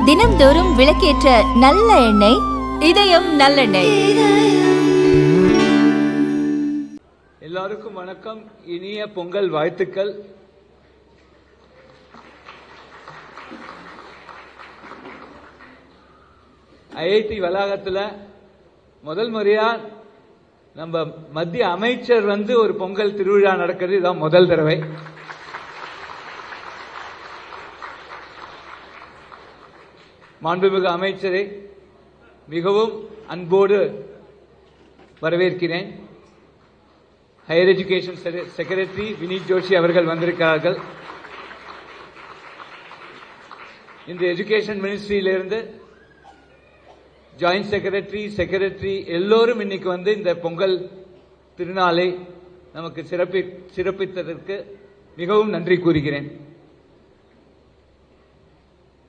தினம்தோறும் விளக்கேற்ற நல்ல எண்ணெய் இதயம் நல்லெண்ணெய். எல்லாருக்கும் வணக்கம். இனிய பொங்கல் வாழ்த்துக்கள். ஐஐடி வளாகத்தில் முதல் முறையா நம்ம மத்திய அமைச்சர் ஒரு பொங்கல் திருவிழா நடக்கிறது. இதான் முதல் தடவை. மாண்புமிகு அமைச்சரை மிகவும் அன்போடு வரவேற்கிறேன். Higher education secretary Vineet Joshi அவர்கள் வந்திருக்கிறார்கள். இந்த எஜுகேஷன் மினிஸ்ட்ரியிலிருந்து ஜாயிண்ட் செக்ரட்டரி எல்லோரும் இன்னைக்கு இந்த பொங்கல் திருநாளை நமக்கு சிறப்பித்ததற்கு மிகவும் நன்றி கூறுகிறேன்.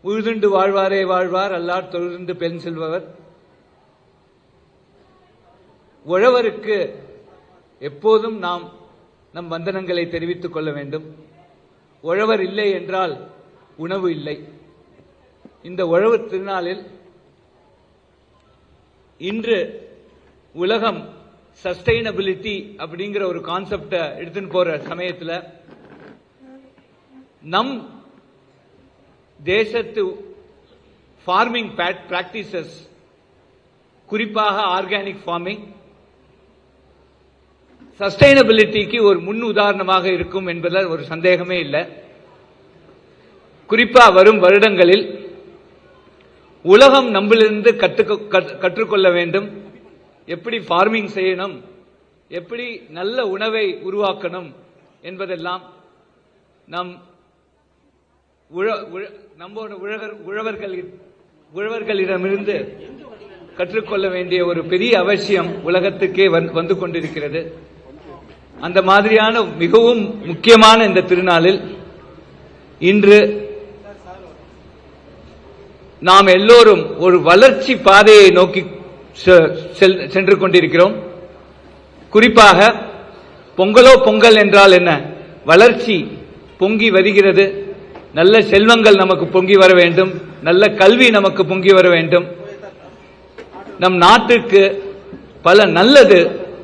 உழுதுண்டு வாழ்வாரே வாழ்வார், அல்லார் தொழுதுண்டு பெண் செல்பவர். உழவருக்கு எப்போதும் நாம் நம் வந்தனங்களை தெரிவித்துக் கொள்ள வேண்டும். உழவர் இல்லை என்றால் உணவு இல்லை. இந்த உழவு திருநாளில் இன்று உலகம் சஸ்டைனபிலிட்டி அப்படிங்கிற ஒரு கான்செப்டை எடுத்துன்னு போற சமயத்தில் நம் தேசத்து ஃபார்மிங் பிராக்டிசஸ், குறிப்பாக ஆர்கானிக் ஃபார்மிங், சஸ்டைனபிலிட்டிக்கு ஒரு முன் உதாரணமாக இருக்கும் என்பதில் ஒரு சந்தேகமே இல்லை. குறிப்பா வரும் வருடங்களில் உலகம் நம்மிலிருந்து கற்றுக்கொள்ள வேண்டும். எப்படி ஃபார்மிங் செய்யணும், எப்படி நல்ல உணவை உருவாக்கணும் என்பதெல்லாம் நம்மோட உழவர்களிடமிருந்து கற்றுக்கொள்ள வேண்டிய ஒரு பெரிய அவசியம் உலகத்துக்கே வந்து கொண்டிருக்கிறது. அந்த மாதிரியான மிகவும் முக்கியமான இந்த திருநாளில் இன்று நாம் எல்லோரும் ஒரு வளர்ச்சி பாதையை நோக்கி சென்று கொண்டிருக்கிறோம். குறிப்பாக பொங்கல் என்றால் என்ன? வளர்ச்சி பொங்கி வருகிறது. நல்ல செல்வங்கள் நமக்கு பொங்கி வர வேண்டும், நல்ல கல்வி நமக்கு பொங்கி வர வேண்டும், நம் நாட்டுக்கு பல நல்லது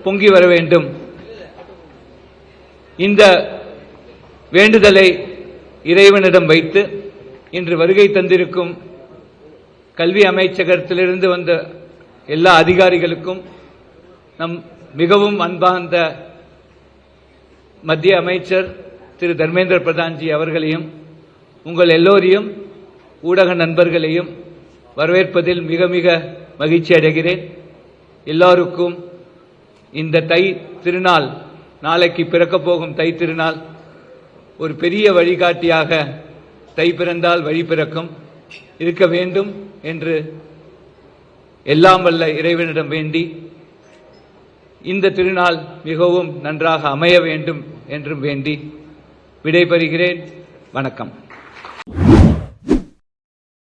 பொங்கி வர வேண்டும். இந்த வேண்டுதலை இறைவனிடம் வைத்து இன்று வருகை தந்திருக்கும் கல்வி அமைச்சகத்திலிருந்து வந்த எல்லா அதிகாரிகளுக்கும், நம் மிகவும் அன்பார்ந்த மத்திய அமைச்சர் திரு தர்மேந்திர பிரதான்ஜி அவர்களையும், உங்கள் எல்லோரையும், ஊடக நண்பர்களையும் வரவேற்பதில் மிக மிக மகிழ்ச்சி அடைகிறேன். எல்லாருக்கும் இந்த தை திருநாள், நாளைக்கு பிறக்கப் போகும் தை திருநாள் ஒரு பெரிய வழிகாட்டியாக, தை பிறந்தால் வழி பிறக்கும் இருக்க வேண்டும் என்று எல்லாம் வல்ல இறைவனிடம் வேண்டி இந்த திருநாள் மிகவும் நன்றாக அமைய வேண்டும் என்றும் வேண்டி விடைபெறுகிறேன். வணக்கம்.